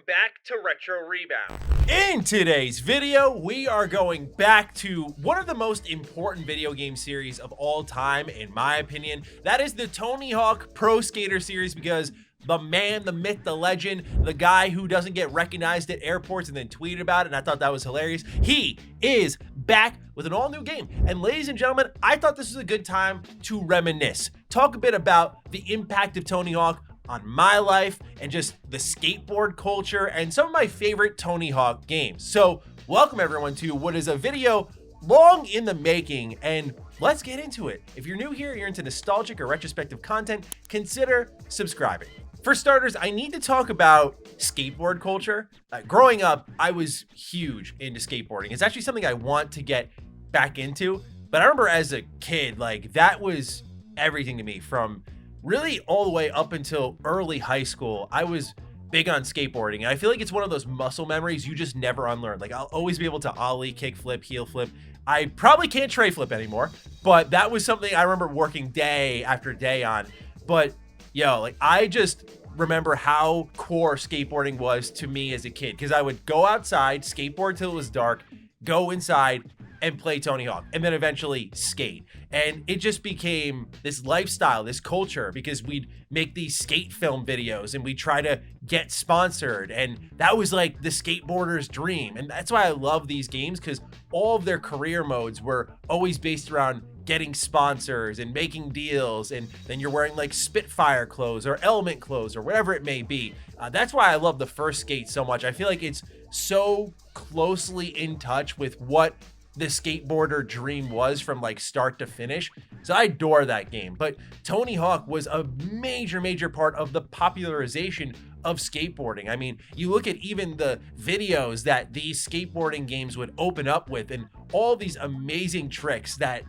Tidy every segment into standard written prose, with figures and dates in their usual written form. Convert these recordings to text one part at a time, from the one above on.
welcome back to Retro Rebound. In today's video, we are going back to one of the most important video game series of all time, in my opinion. That is the Tony Hawk Pro Skater series, because the man, the myth, the legend, the guy who doesn't get recognized at airports and then tweeted about it, and I thought that was hilarious, he is back with an all-new game. And ladies and gentlemen, I thought this was a good time to reminisce. Talk a bit about the impact of Tony Hawk on my life and just the skateboard culture and some of my favorite Tony Hawk games. So welcome everyone to what is a video long in the making, and let's get into it. If you're new here, you're into nostalgic or retrospective content, consider subscribing. For starters, I need to talk about skateboard culture. Growing up, I was huge into skateboarding. It's actually something I want to get back into, but I remember as a kid, like, that was everything to me. From really all the way up until early high school, I was big on skateboarding. And I feel like it's one of those muscle memories you just never unlearn. Like, I'll always be able to ollie, kick flip, heel flip. I probably can't tray flip anymore, but that was something I remember working day after day on. But yo, like, I just remember how core skateboarding was to me as a kid, because I would go outside, skateboard till it was dark, go inside and play Tony Hawk, and then eventually skate. And it just became this lifestyle, this culture, because we'd make these skate film videos and we try to get sponsored. And that was like the skateboarder's dream. And that's why I love these games, because all of their career modes were always based around getting sponsors and making deals. And then you're wearing like Spitfire clothes or Element clothes or whatever it may be. That's why I love the first Skate so much. I feel like it's so closely in touch with what the skateboarder dream was from like start to finish. So I adore that game. But Tony Hawk was a major part of the popularization of skateboarding. I mean, you look at even the videos that these skateboarding games would open up with, and all these amazing tricks that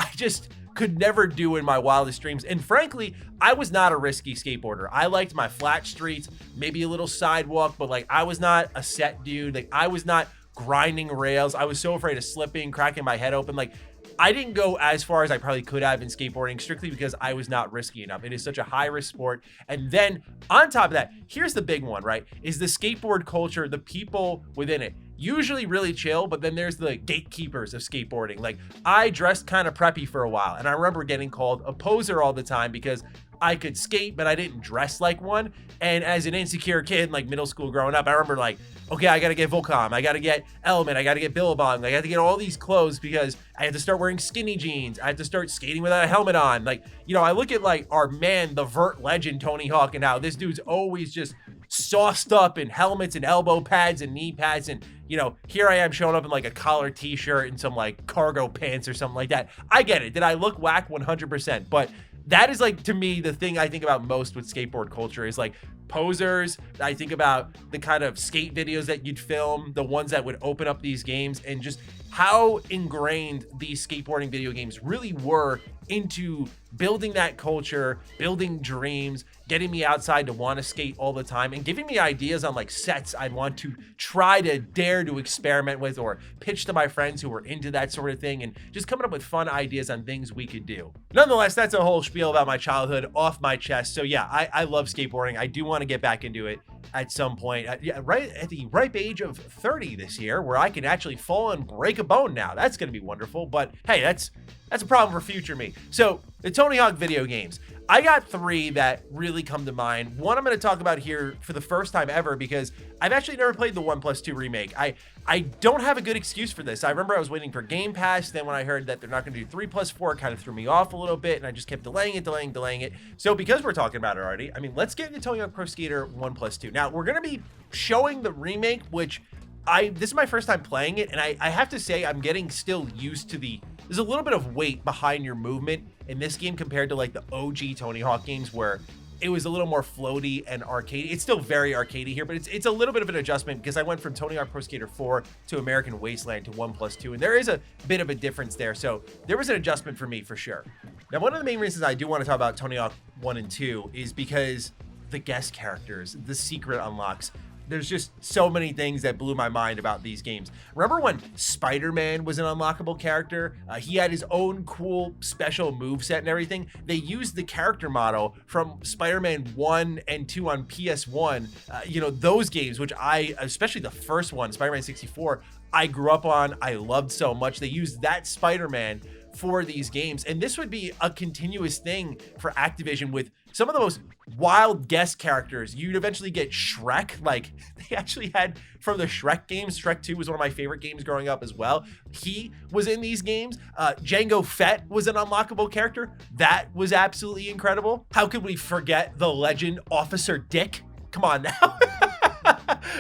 I just could never do in my wildest dreams. And frankly, I was not a risky skateboarder. I liked my flat streets, maybe a little sidewalk, but like, I was not a set dude. Like, I was not grinding rails. I was so afraid of slipping, cracking my head open. Like, I didn't go as far as I probably could have in skateboarding, strictly because I was not risky enough. It is such a high risk sport. And then on top of that, here's the big one, right? Is the skateboard culture, the people within it, usually really chill, but then there's the gatekeepers of skateboarding. Like, I dressed kind of preppy for a while, and I remember getting called a poser all the time because I could skate, but I didn't dress like one. And as an insecure kid in like middle school growing up, I remember like, okay, I gotta get Volcom, I gotta get Element, I gotta get Billabong, I gotta get all these clothes because I had to start wearing skinny jeans. I had to start skating without a helmet on. Like, you know, I look at like our man, the vert legend, Tony Hawk, and how this dude's always just sauced up in helmets and elbow pads and knee pads. And, you know, here I am showing up in like a collar t-shirt and some like cargo pants or something like that. I get it. Did I look whack? 100%. But that is like, to me, the thing I think about most with skateboard culture is like posers. I think about the kind of skate videos that you'd film, the ones that would open up these games, and just how ingrained these skateboarding video games really were into building that culture, building dreams, getting me outside to want to skate all the time, and giving me ideas on like sets I'd want to try to dare to experiment with or pitch to my friends who were into that sort of thing, and just coming up with fun ideas on things we could do. Nonetheless, that's a whole spiel about my childhood off my chest. So yeah, I love skateboarding. I do want to get back into it at some point, right at the ripe age of 30 this year, where I can actually fall and break a bone now. That's going to be wonderful. But hey, that's a problem for future me. So the Tony Hawk video games, I got three that really come to mind. One I'm going to talk about here for the first time ever, because I've actually never played the 1+2 remake. I don't have a good excuse for this. I remember I was waiting for Game Pass. Then when I heard that they're not going to do 3+4, it kind of threw me off a little bit, and I just kept delaying it. So because we're talking about it already, I mean, let's get into Tony Hawk Pro Skater 1+2. Now, we're going to be showing the remake, which this is my first time playing it, and I have to say I'm getting still used to there's a little bit of weight behind your movement in this game compared to like the OG Tony Hawk games, where it was a little more floaty and arcadey. It's still very arcadey here, but it's a little bit of an adjustment, because I went from Tony Hawk Pro Skater 4 to American Wasteland to 1+2, and there is a bit of a difference there. So there was an adjustment for me for sure. Now, one of the main reasons I do want to talk about Tony Hawk 1 and 2 is because the guest characters, the secret unlocks, There's just so many things that blew my mind about these games. Remember when Spider-Man was an unlockable character? He had his own cool special moveset and everything. They used the character model from Spider-Man 1 and 2 on PS1. You know, those games, which especially the first one, Spider-Man 64, I grew up on, I loved so much. They used that Spider-Man for these games. And this would be a continuous thing for Activision with some of the most wild guest characters. You'd eventually get Shrek. Like, they actually had from the Shrek games. Shrek 2 was one of my favorite games growing up as well. He was in these games. Jango Fett was an unlockable character. That was absolutely incredible. How could we forget the legend Officer Dick? Come on now.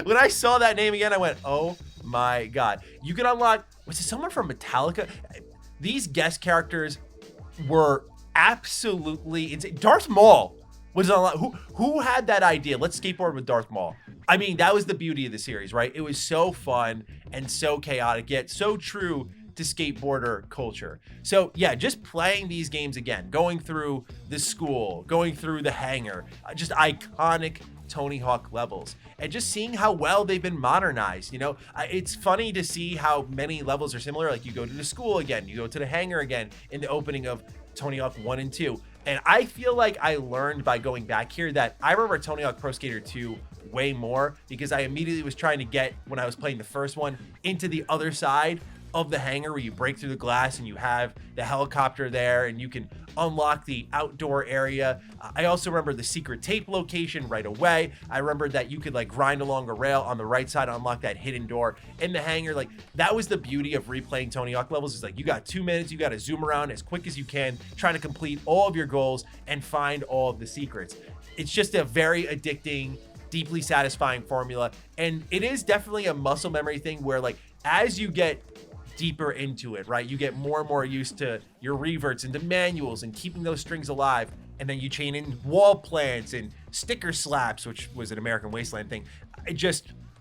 When I saw that name again, I went, oh my God. You can unlock, was it someone from Metallica? These guest characters were absolutely insane. Darth Maul was unlocked. Who had that idea? Let's skateboard with Darth Maul. I mean, that was the beauty of the series, right? It was so fun and so chaotic, yet so true to skateboarder culture. So yeah, just playing these games again, going through the school, going through the hangar, just iconic Tony Hawk levels, and just seeing how well they've been modernized. You know, it's funny to see how many levels are similar. Like, you go to the school again, you go to the hangar again in the opening of Tony Hawk 1 and 2. And I feel like I learned by going back here that I remember Tony Hawk Pro Skater 2 way more, because I immediately was trying to get, when I was playing the first one, into the other side of the hangar where you break through the glass and you have the helicopter there and you can unlock the outdoor area. I also remember the secret tape location right away. I remember that you could like grind along a rail on the right side, unlock that hidden door in the hangar. Like, that was the beauty of replaying Tony Hawk levels. It's like, you got 2 minutes, you got to zoom around as quick as you can, trying to complete all of your goals and find all of the secrets. It's just a very addicting, deeply satisfying formula. And it is definitely a muscle memory thing where, like, as you get deeper into it, right, you get more and more used to your reverts and the manuals and keeping those strings alive, and then you chain in wall plants and sticker slaps, which was an American Wasteland thing.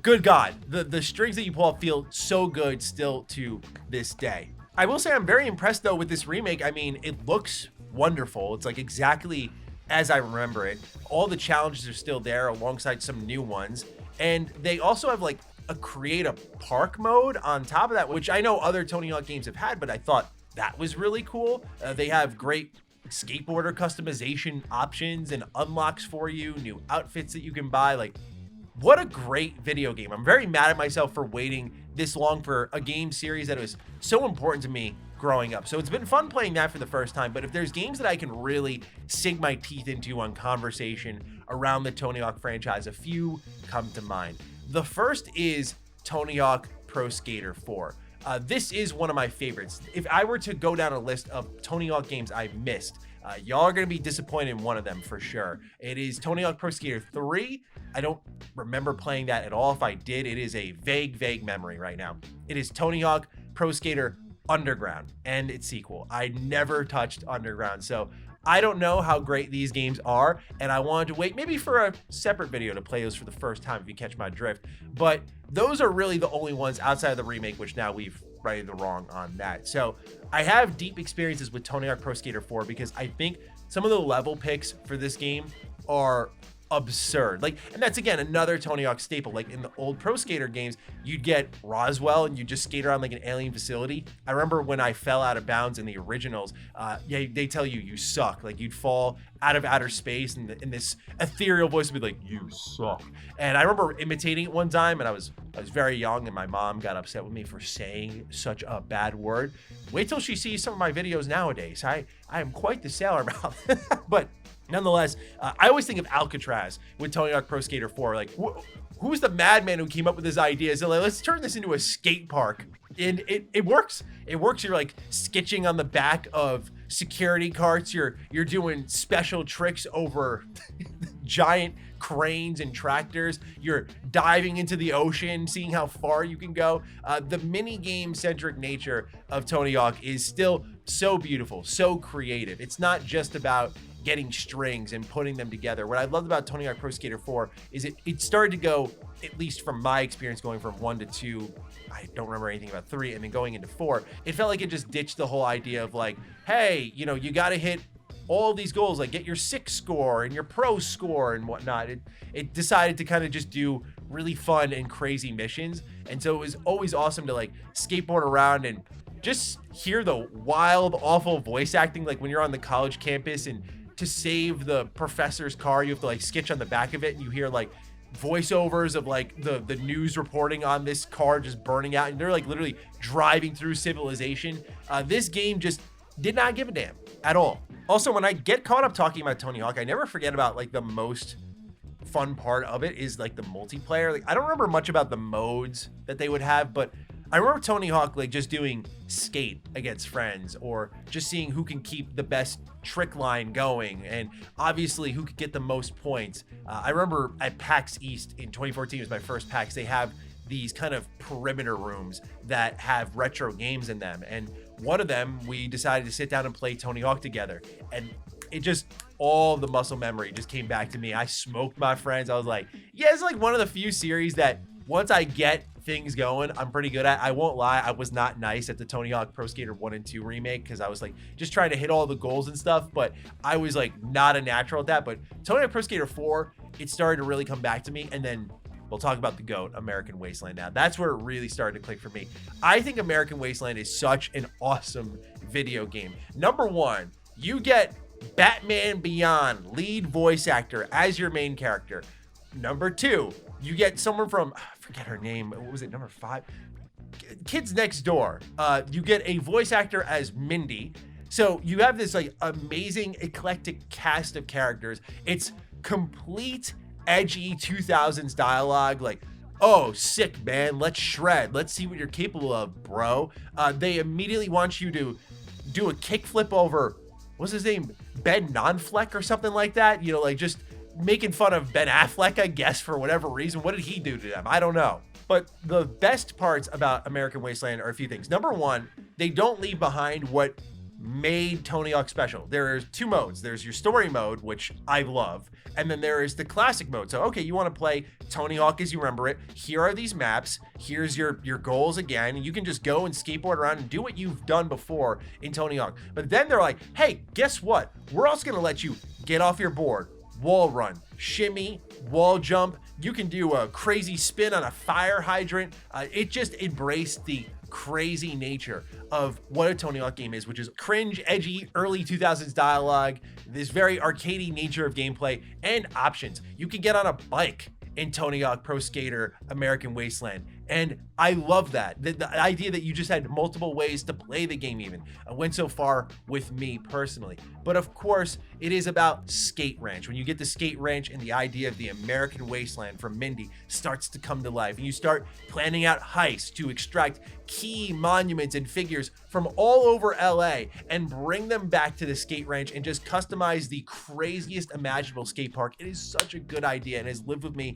Good God, the strings that you pull up feel so good still to this day. I will say I'm very impressed though with this remake. I mean, it looks wonderful. It's like exactly as I remember it. All the challenges are still there alongside some new ones, and they also have like a create a park mode on top of that, which I know other Tony Hawk games have had, but I thought that was really cool. They have great skateboarder customization options and unlocks for you, new outfits that you can buy. Like, what a great video game. I'm very mad at myself for waiting this long for a game series that was so important to me growing up. So it's been fun playing that for the first time, but if there's games that I can really sink my teeth into on conversation around the Tony Hawk franchise, a few come to mind. The first is Tony Hawk Pro Skater 4. This is one of my favorites. If I were to go down a list of Tony Hawk games I missed, y'all are going to be disappointed in one of them for sure. It is Tony Hawk Pro Skater 3. I don't remember playing that at all. If I did, it is a vague memory right now. It is Tony Hawk Pro Skater Underground and its sequel. I never touched Underground, so I don't know how great these games are, and I wanted to wait maybe for a separate video to play those for the first time, if you catch my drift. But those are really the only ones outside of the remake, which now we've righted the wrong on that. So I have deep experiences with Tony Hawk Pro Skater 4 because I think some of the level picks for this game are absurd. Like, and that's again another Tony Hawk staple. Like in the old Pro Skater games, you'd get Roswell and you just skate around like an alien facility. I remember when I fell out of bounds in the originals, they tell you suck. Like, you'd fall out of outer space and this ethereal voice would be like, you suck. And I remember imitating it one time, and I was very young, and my mom got upset with me for saying such a bad word. Wait till she sees some of my videos nowadays. I am quite the sailor mouth. But nonetheless, I always think of Alcatraz with Tony Hawk Pro Skater 4. Like, who's the madman who came up with this idea? So like, let's turn this into a skate park. And it works. It works. You're like sketching on the back of security carts. You're doing special tricks over giant cranes and tractors. You're diving into the ocean, seeing how far you can go. The mini game centric nature of Tony Hawk is still so beautiful, so creative. It's not just about getting strings and putting them together. What I loved about Tony Hawk Pro Skater 4 is it started to go, at least from my experience, going from 1 to 2, I don't remember anything about 3, and then going into 4, it felt like it just ditched the whole idea of like, hey, you know, you got to hit all these goals, like get your 6 score and your pro score and whatnot. It decided to kind of just do really fun and crazy missions. And so it was always awesome to like skateboard around and just hear the wild, awful voice acting. Like when you're on the college campus and to save the professor's car, you have to like sketch on the back of it, and you hear like voiceovers of like the news reporting on this car just burning out, and they're like literally driving through civilization. This game just did not give a damn at all. Also, when I get caught up talking about Tony Hawk, I never forget about like the most fun part of it is like the multiplayer. Like I don't remember much about the modes that they would have, but I remember Tony Hawk like just doing skate against friends, or just seeing who can keep the best trick line going, and obviously who could get the most points. I remember at PAX East in 2014 was my first PAX. They have these kind of perimeter rooms that have retro games in them, and one of them we decided to sit down and play Tony Hawk together, and it just, all the muscle memory just came back to me. I smoked my friends. I was like, yeah, it's like one of the few series that once I get things going, I'm pretty good at. I won't lie, I was not nice at the Tony Hawk Pro Skater 1 and 2 remake because I was like just trying to hit all the goals and stuff, but I was like not a natural at that. But Tony Hawk Pro Skater 4, it started to really come back to me, and then we'll talk about the GOAT, American Wasteland now. That's where it really started to click for me. I think American Wasteland is such an awesome video game. Number one, you get Batman Beyond lead voice actor as your main character. Number two, you get someone from, I forget her name, what was it, number 5? Kids Next Door. You get a voice actor as Mindy. So you have this like amazing eclectic cast of characters. It's complete edgy 2000s dialogue, like, oh, sick, man, let's shred. Let's see what you're capable of, bro. They immediately want you to do a kickflip over, what's his name? Ben Nonfleck or something like that. You know, like just making fun of Ben Affleck, I guess, for whatever reason. What did he do to them? I don't know. But the best parts about American Wasteland are a few things. Number one, they don't leave behind what made Tony Hawk special. There are 2 modes. There's your story mode, which I love, and then there is the classic mode. So, okay, you want to play Tony Hawk as you remember it. Here are these maps. Here's your goals again. And you can just go and skateboard around and do what you've done before in Tony Hawk. But then they're like, hey, guess what? We're also going to let you get off your board, wall run, shimmy, wall jump. You can do a crazy spin on a fire hydrant. It just embraced the crazy nature of what a Tony Hawk game is, which is cringe, edgy, early 2000s dialogue, this very arcadey nature of gameplay, and options. You can get on a bike in Tony Hawk Pro Skater American Wasteland, and I love that. The idea that you just had multiple ways to play the game even went so far with me personally. But of course, it is about Skate Ranch. When you get to Skate Ranch and the idea of the American Wasteland from Mindy starts to come to life, and you start planning out heists to extract key monuments and figures from all over LA and bring them back to the Skate Ranch and just customize the craziest imaginable skate park. It is such a good idea and has lived with me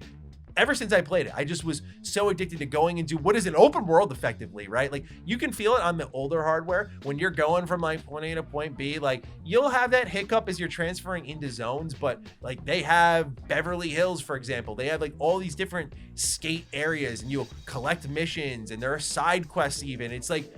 ever since I played it. I just was so addicted to going into what is an open world effectively, right? Like you can feel it on the older hardware when you're going from like point A to point B, like you'll have that hiccup as you're transferring into zones, but like they have Beverly Hills, for example, they have like all these different skate areas and you'll collect missions and there are side quests even. It's like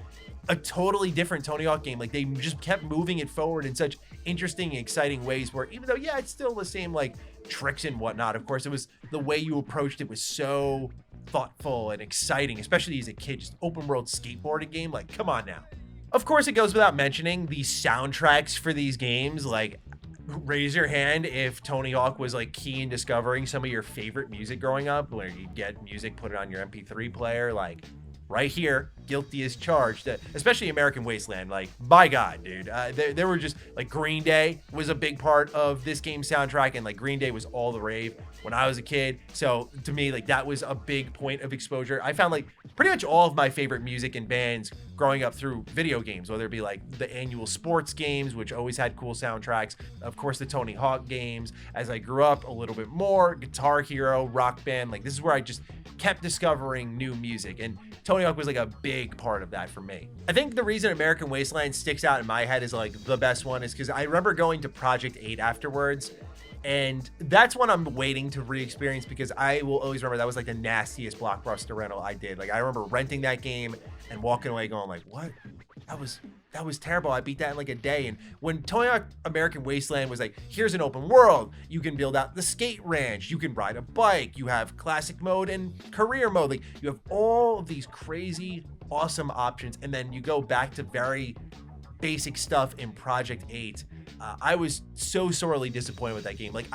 a totally different Tony Hawk game. Like they just kept moving it forward in such interesting and exciting ways where even though, yeah, it's still the same like tricks and whatnot, of course, it was the way you approached it was so thoughtful and exciting, especially as a kid. Just open world skateboarding game, like come on now. Of course, it goes without mentioning the soundtracks for these games. Like raise your hand if Tony Hawk was like key in discovering some of your favorite music growing up, where you get music, put it on your MP3 player. Like right here, guilty as charged, especially American Wasteland. Like, by God, dude, there were just like Green Day was a big part of this game's soundtrack, and like Green Day was all the rave when I was a kid. So to me, like that was a big point of exposure. I found like pretty much all of my favorite music and bands growing up through video games, whether it be like the annual sports games, which always had cool soundtracks. Of course, the Tony Hawk games. As I grew up a little bit more, Guitar Hero, Rock Band, like this is where I just kept discovering new music, and Tony Hawk was like a big part of that for me. I think the reason American Wasteland sticks out in my head as like the best one is because I remember going to Project 8 afterwards, and that's one I'm waiting to re-experience because I will always remember that was like the nastiest Blockbuster rental I did. Like I remember renting that game and walking away going like, what? that was terrible. I beat that in like a day. And when Tony Hawk American Wasteland was like, here's an open world, you can build out the skate ranch, you can ride a bike, you have classic mode and career mode. Like, you have all of these crazy, awesome options. And then you go back to very basic stuff in Project 8. I was so sorely disappointed with that game. Like,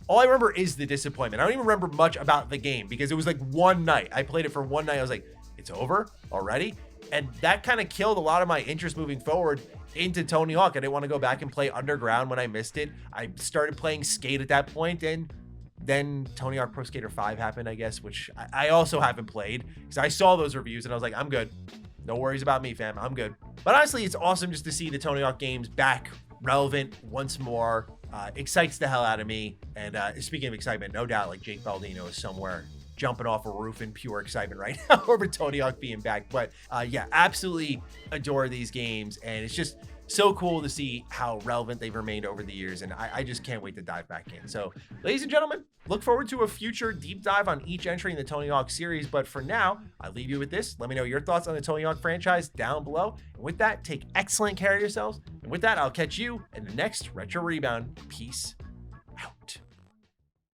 all I remember is the disappointment. I don't even remember much about the game because it was like one night. I played it for one night. I was like, it's over already? And that kind of killed a lot of my interest moving forward into Tony Hawk. I didn't want to go back and play Underground when I missed it. I started playing Skate at that point, and then Tony Hawk Pro Skater 5 happened, I guess, which I also haven't played because I saw those reviews and I was like, I'm good. No worries about me, fam. I'm good. But honestly, it's awesome just to see the Tony Hawk games back relevant once more. Excites the hell out of me. And speaking of excitement, no doubt, like, Jake Baldino is somewhere jumping off a roof in pure excitement right now over Tony Hawk being back. But yeah, absolutely adore these games. And it's just so cool to see how relevant they've remained over the years. And I just can't wait to dive back in. So, ladies and gentlemen, look forward to a future deep dive on each entry in the Tony Hawk series. But for now, I leave you with this. Let me know your thoughts on the Tony Hawk franchise down below. And with that, take excellent care of yourselves. And with that, I'll catch you in the next Retro Rebound. Peace out.